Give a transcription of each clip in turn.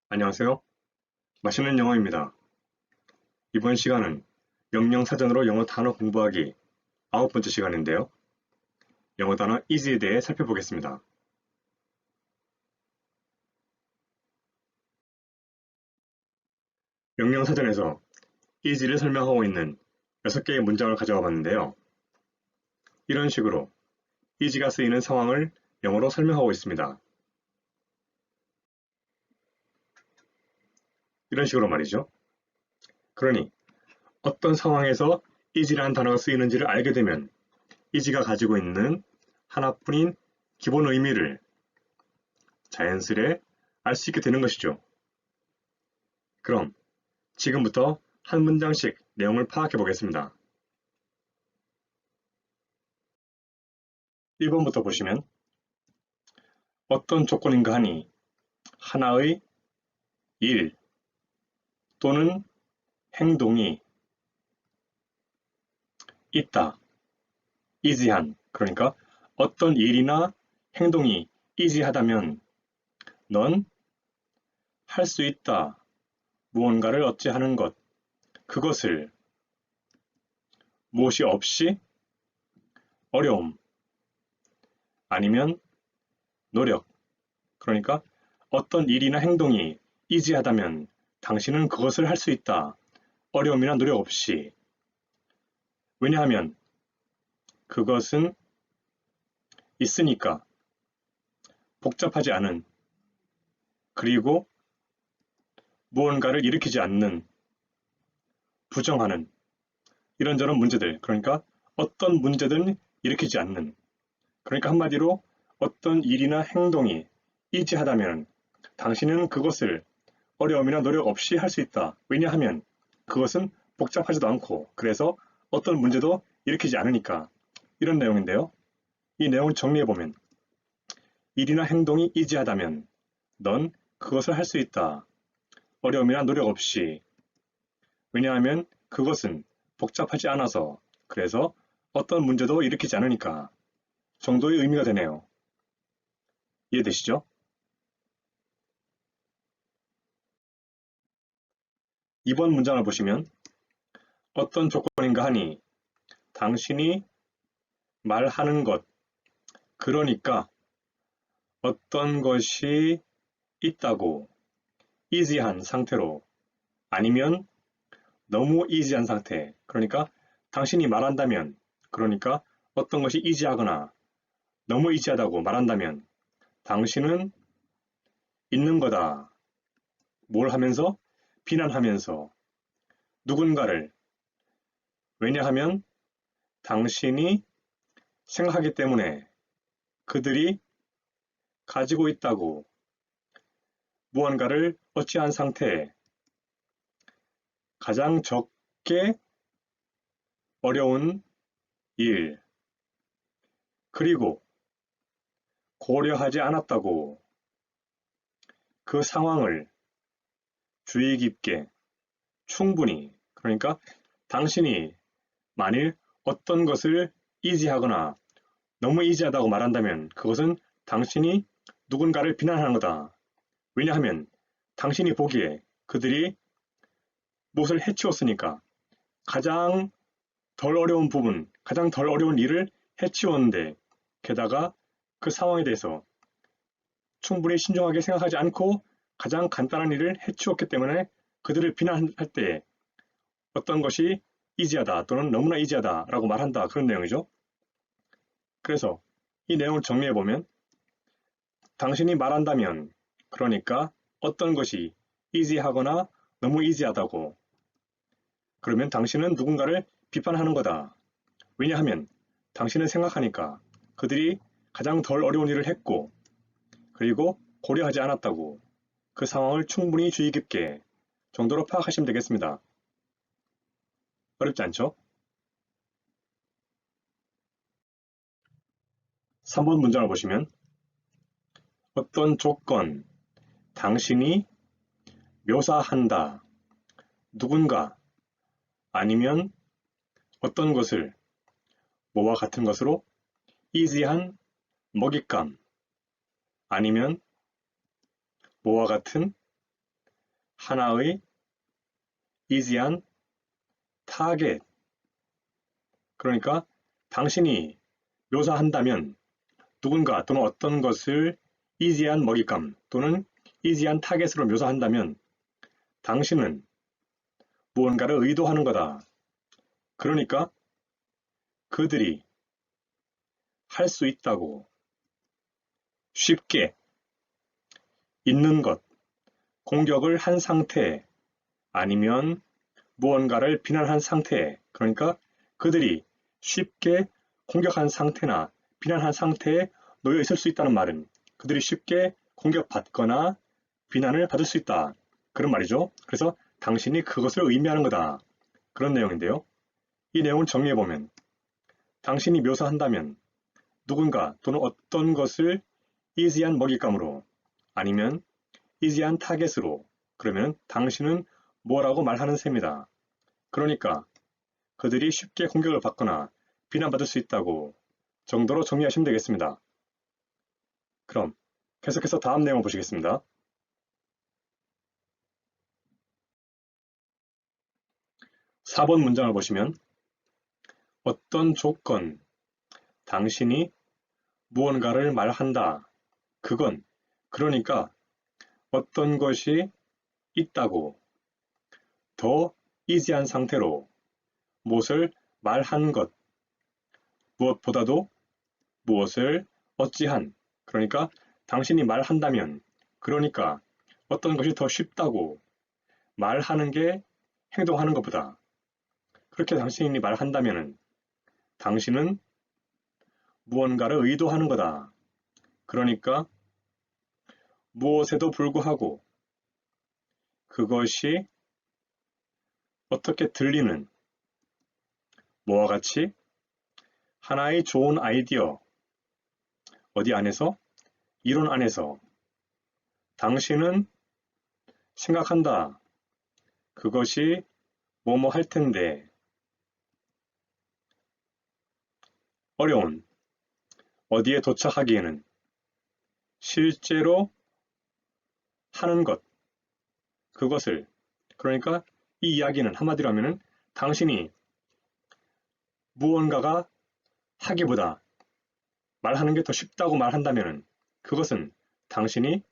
안녕하세요. 맛있는 영어입니다. 이번 시간은 영영사전으로 영어 단어 공부하기 9번째 시간인데요. 영어 단어 easy에 대해 살펴보겠습니다. 영영사전에서 easy를 설명하고 있는 6개의 문장을 가져와 봤는데요. 이런 식으로 easy가 쓰이는 상황을 영어로 설명하고 있습니다. 이런 식으로 말이죠. 그러니 어떤 상황에서 easy라는 단어가 쓰이는지를 알게 되면 easy가 가지고 있는 하나뿐인 기본 의미를 자연스레 알 수 있게 되는 것이죠. 그럼 지금부터 한 문장씩 내용을 파악해 보겠습니다. 1번부터 보시면 어떤 조건인가 하니 하나의 일 또는 행동이 있다. easy한, 그러니까 어떤 일이나 행동이 easy하다면 넌 할 수 있다. 무언가를 어찌하는 것, 그것을 무엇이 없이 어려움 아니면 노력, 그러니까 어떤 일이나 행동이 easy하다면 당신은 그것을 할 수 있다. 어려움이나 노력 없이. 왜냐하면 그것은 있으니까 복잡하지 않은, 그리고 무언가를 일으키지 않는, 부정하는 이런저런 문제들, 그러니까 어떤 문제든 일으키지 않는, 그러니까 한마디로 어떤 일이나 행동이 이지하다면 당신은 그것을 어려움이나 노력 없이 할 수 있다. 왜냐하면 그것은 복잡하지도 않고 그래서 어떤 문제도 일으키지 않으니까. 이런 내용인데요. 이 내용을 정리해보면 일이나 행동이 이지하다면 넌 그것을 할 수 있다. 어려움이나 노력 없이. 왜냐하면 그것은 복잡하지 않아서, 그래서 어떤 문제도 일으키지 않으니까 정도의 의미가 되네요. 이해되시죠? 2번 문장을 보시면 어떤 조건인가 하니 당신이 말하는 것, 그러니까 어떤 것이 있다고 easy한 상태로, 아니면 너무 easy한 상태, 그러니까 당신이 말한다면, 그러니까 어떤 것이 easy하거나 너무 easy하다고 말한다면 당신은 있는 거다. 뭘 하면서? 비난하면서 누군가를. 왜냐하면 당신이 생각하기 때문에 그들이 가지고 있다고 무언가를 어찌한 상태에 가장 적게 어려운 일, 그리고 고려하지 않았다고 그 상황을 주의 깊게 충분히, 그러니까 당신이 만일 어떤 것을 easy하거나 너무 easy하다고 말한다면 그것은 당신이 누군가를 비난하는 거다. 왜냐하면 당신이 보기에 그들이 무엇을 해치웠으니까 가장 덜 어려운 부분, 가장 덜 어려운 일을 해치웠는데 게다가 그 상황에 대해서 충분히 신중하게 생각하지 않고 가장 간단한 일을 해치웠기 때문에 그들을 비난할 때 어떤 것이 이지하다 또는 너무나 이지하다라고 말한다, 그런 내용이죠. 그래서 이 내용을 정리해보면 당신이 말한다면, 그러니까 어떤 것이 이지하거나 너무 이지하다고, 그러면 당신은 누군가를 비판하는 거다. 왜냐하면 당신은 생각하니까 그들이 가장 덜 어려운 일을 했고 그리고 고려하지 않았다고 그 상황을 충분히 주의 깊게 정도로 파악하시면 되겠습니다. 어렵지 않죠? 3번 문장을 보시면 어떤 조건, 당신이 묘사한다. 누군가 아니면 어떤 것을 뭐와 같은 것으로 easy한 먹잇감 아니면 뭐와 같은 하나의 easy한 타겟. 그러니까 당신이 묘사한다면 누군가 또는 어떤 것을 easy한 먹잇감 또는 easy한 타겟으로 묘사한다면 당신은 무언가를 의도하는 거다. 그러니까 그들이 할 수 있다고 쉽게 있는 것, 공격을 한 상태 아니면 무언가를 비난한 상태, 그러니까 그들이 쉽게 공격한 상태나 비난한 상태에 놓여 있을 수 있다는 말은 그들이 쉽게 공격받거나 비난을 받을 수 있다. 그런 말이죠. 그래서 당신이 그것을 의미하는 거다. 그런 내용인데요. 이 내용을 정리해보면 당신이 묘사한다면 누군가 또는 어떤 것을 easy한 먹잇감으로 아니면 easy한 타겟으로 그러면 당신은 뭐라고 말하는 셈이다. 그러니까 그들이 쉽게 공격을 받거나 비난받을 수 있다고 정도로 정리하시면 되겠습니다. 그럼 계속해서 다음 내용을 보시겠습니다. 4번 문장을 보시면 어떤 조건, 당신이 무언가를 말한다. 그건, 그러니까 어떤 것이 있다고 더 easy한 상태로 무엇을 말한 것, 무엇보다도 무엇을 어찌한, 그러니까 당신이 말한다면, 그러니까 어떤 것이 더 쉽다고 말하는 게 행동하는 것보다 그렇게 당신이 말한다면 당신은 무언가를 의도하는 거다. 그러니까 무엇에도 불구하고 그것이 어떻게 들리는 뭐와 같이 하나의 좋은 아이디어 어디 안에서 이론 안에서 당신은 생각한다. 그것이 뭐뭐 할 텐데 어려운 어디에 도착하기에는 실제로 하는 것 그것을 그러니까 이 이야기는 한마디로 하면은 당신이 무언가가 하기보다 말하는 게 더 쉽다고 말한다면은 그것은 당신이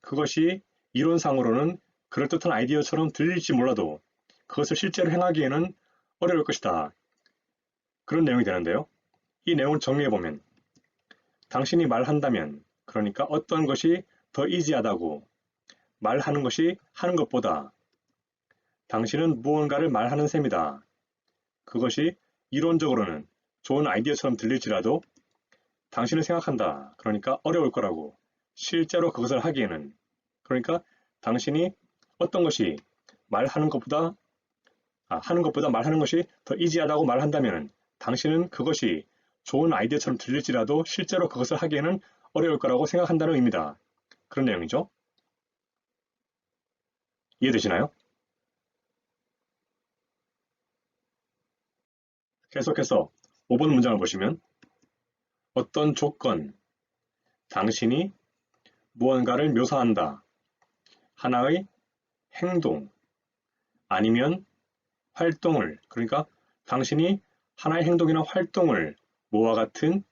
그것이 이론상으로는 그럴듯한 아이디어처럼 들릴지 몰라도 그것을 실제로 행하기에는 어려울 것이다. 그런 내용이 되는데요. 이 내용을 정리해보면 당신이 말한다면 그러니까 어떤 것이 더 이지하다고 말하는 것이 하는 것보다 당신은 무언가를 말하는 셈이다. 그것이 이론적으로는 좋은 아이디어처럼 들릴지라도 당신은 생각한다. 그러니까 어려울 거라고. 실제로 그것을 하기에는 그러니까 당신이 어떤 것이 말하는 것보다 하는 것보다 말하는 것이 더 이지하다고 말한다면 당신은 그것이 좋은 아이디어처럼 들릴지라도 실제로 그것을 하기에는 어려울 거라고 생각한다는 의미다. 그런 내용이죠. 이해되시나요? 계속해서 5번 문장을 보시면 어떤 조건, 당신이 무언가를 묘사한다. 하나의 행동 아니면 활동을 그러니까 당신이 하나의 행동이나 활동을 뭐와 같은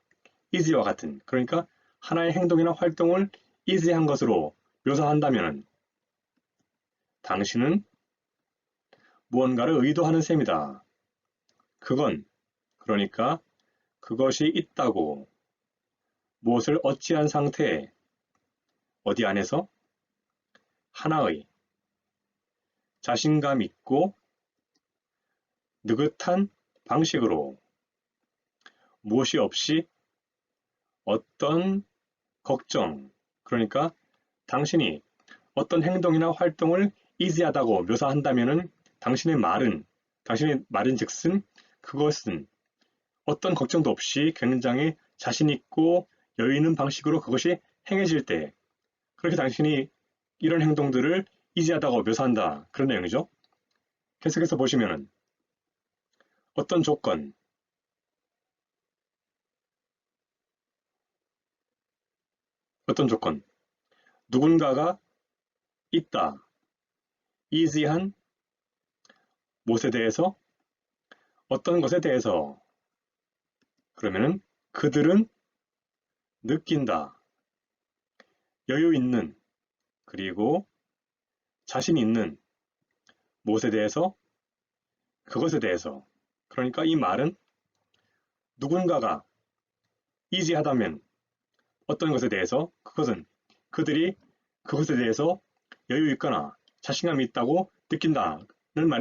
easy와 같은 그러니까 하나의 행동이나 활동을 easy한 것으로 묘사한다면 당신은 무언가를 의도하는 셈이다. 그건 그러니까 그것이 있다고 무엇을 어찌한 상태에 어디 안에서 하나의 자신감 있고 느긋한 방식으로 무엇이 없이 어떤 걱정 그러니까 당신이 어떤 행동이나 활동을 easy하다고 묘사한다면 당신의 말은 즉슨 그것은 어떤 걱정도 없이 굉장히 자신 있고 여유 있는 방식으로 그것이 행해질 때 그렇게 당신이 이런 행동들을 easy하다고 묘사한다. 그런 내용이죠. 계속해서 보시면은 어떤 조건, 어떤 조건, 누군가가 있다. easy한 무엇에 대해서? 어떤 것에 대해서? 그러면은 그들은 느낀다. 여유 있는, 그리고 자신 있는 무엇에 대해서? 그것에 대해서. 그러니까 이 말은 누군가가 easy하다면 어떤 것에 대해서? 그것은 그들이 그것에 대해서 여유 있거나 자신감이 있다고 느낀다는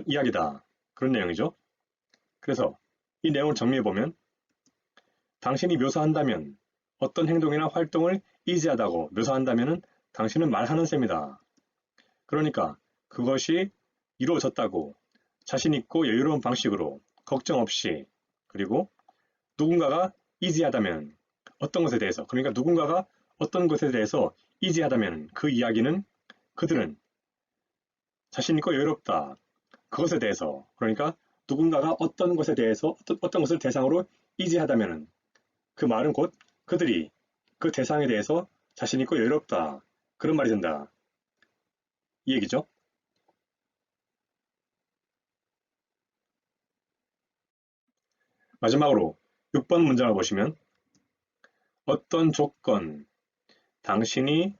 이야기다. 그런 내용이죠. 그래서 이 내용을 정리해보면 당신이 묘사한다면 어떤 행동이나 활동을 easy하다고 묘사한다면 당신은 말하는 셈이다. 그러니까 그것이 이루어졌다고 자신 있고 여유로운 방식으로 걱정 없이 그리고 누군가가 easy하다면 어떤 것에 대해서 그러니까 누군가가 어떤 것에 대해서 easy하다면 그 이야기는 그들은 자신 있고 여유롭다. 그것에 대해서 그러니까 누군가가 어떤 것에 대해서 어떤 것을 대상으로 easy하다면 그 말은 곧 그들이 그 대상에 대해서 자신 있고 여유롭다. 그런 말이 된다. 이 얘기죠. 마지막으로 6번 문장을 보시면 어떤 조건, 당신이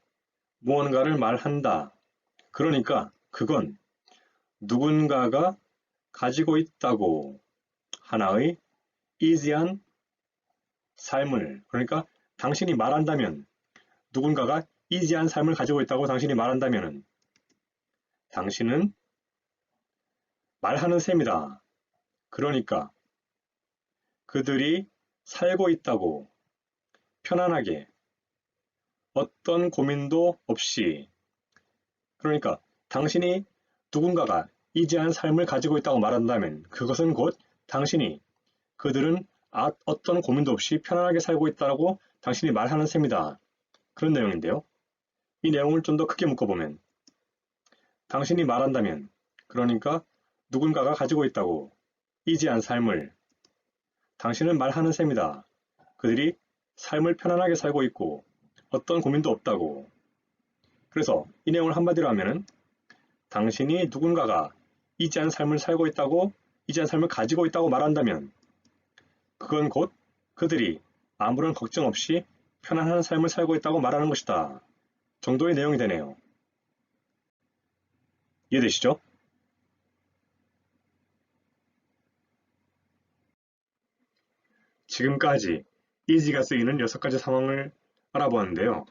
무언가를 말한다. 그러니까 그건 누군가가 가지고 있다고 하나의 easy한 삶을 그러니까 당신이 말한다면 누군가가 easy한 삶을 가지고 있다고 당신이 말한다면 당신은 말하는 셈이다. 그러니까 그들이 살고 있다고 편안하게 어떤 고민도 없이 그러니까 당신이 누군가가 easy한 삶을 가지고 있다고 말한다면 그것은 곧 당신이 그들은 어떤 고민도 없이 편안하게 살고 있다고 당신이 말하는 셈이다. 그런 내용인데요. 이 내용을 좀 더 크게 묶어보면 당신이 말한다면 그러니까 누군가가 가지고 있다고 easy한 삶을 당신은 말하는 셈이다. 그들이 삶을 편안하게 살고 있고 어떤 고민도 없다고. 그래서 이 내용을 한마디로 하면은 당신이 누군가가 easy한 삶을 살고 있다고 easy한 삶을 가지고 있다고 말한다면 그건 곧 그들이 아무런 걱정 없이 편안한 삶을 살고 있다고 말하는 것이다. 정도의 내용이 되네요. 이해되시죠? 지금까지 easy가 쓰이는 6가지 상황을 알아보았는데요.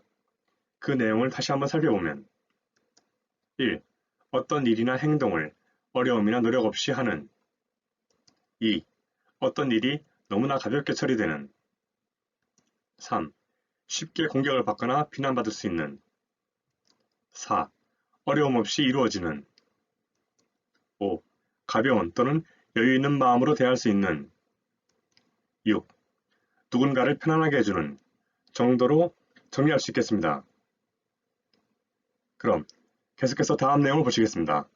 그 내용을 다시 한번 살펴보면 1. 어떤 일이나 행동을 어려움이나 노력 없이 하는 2. 어떤 일이 너무나 가볍게 처리되는 3. 쉽게 공격을 받거나 비난받을 수 있는 4. 어려움 없이 이루어지는 5. 가벼운 또는 여유 있는 마음으로 대할 수 있는 6. 누군가를 편안하게 해주는 정도로 정리할 수 있겠습니다. 그럼 계속해서 다음 내용을 보시겠습니다.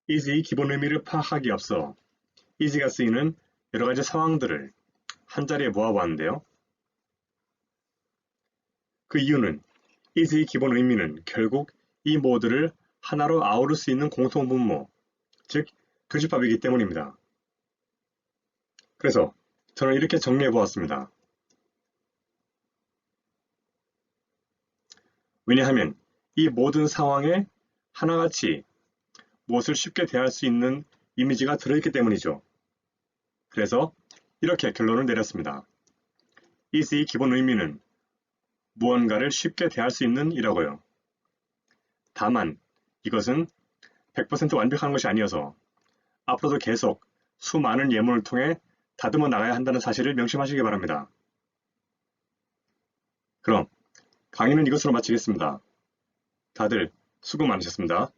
easy의 기본 의미를 파악하기에 앞서 easy가 쓰이는 여러가지 상황들을 한자리에 모아보았는데요. 그 이유는 easy의 기본 의미는 결국 이 모두를 하나로 아우를 수 있는 공통분모, 즉 교집합이기 때문입니다. 그래서 저는 이렇게 정리해보았습니다. 왜냐하면 이 모든 상황에 하나같이 무엇을 쉽게 대할 수 있는 이미지가 들어있기 때문이죠. 그래서 이렇게 결론을 내렸습니다. easy의 기본 의미는 무언가를 쉽게 대할 수 있는 이라고요. 다만 이것은 100% 완벽한 것이 아니어서 앞으로도 계속 수많은 예문을 통해 다듬어 나가야 한다는 사실을 명심하시기 바랍니다. 그럼 강의는 이것으로 마치겠습니다. 다들 수고 많으셨습니다.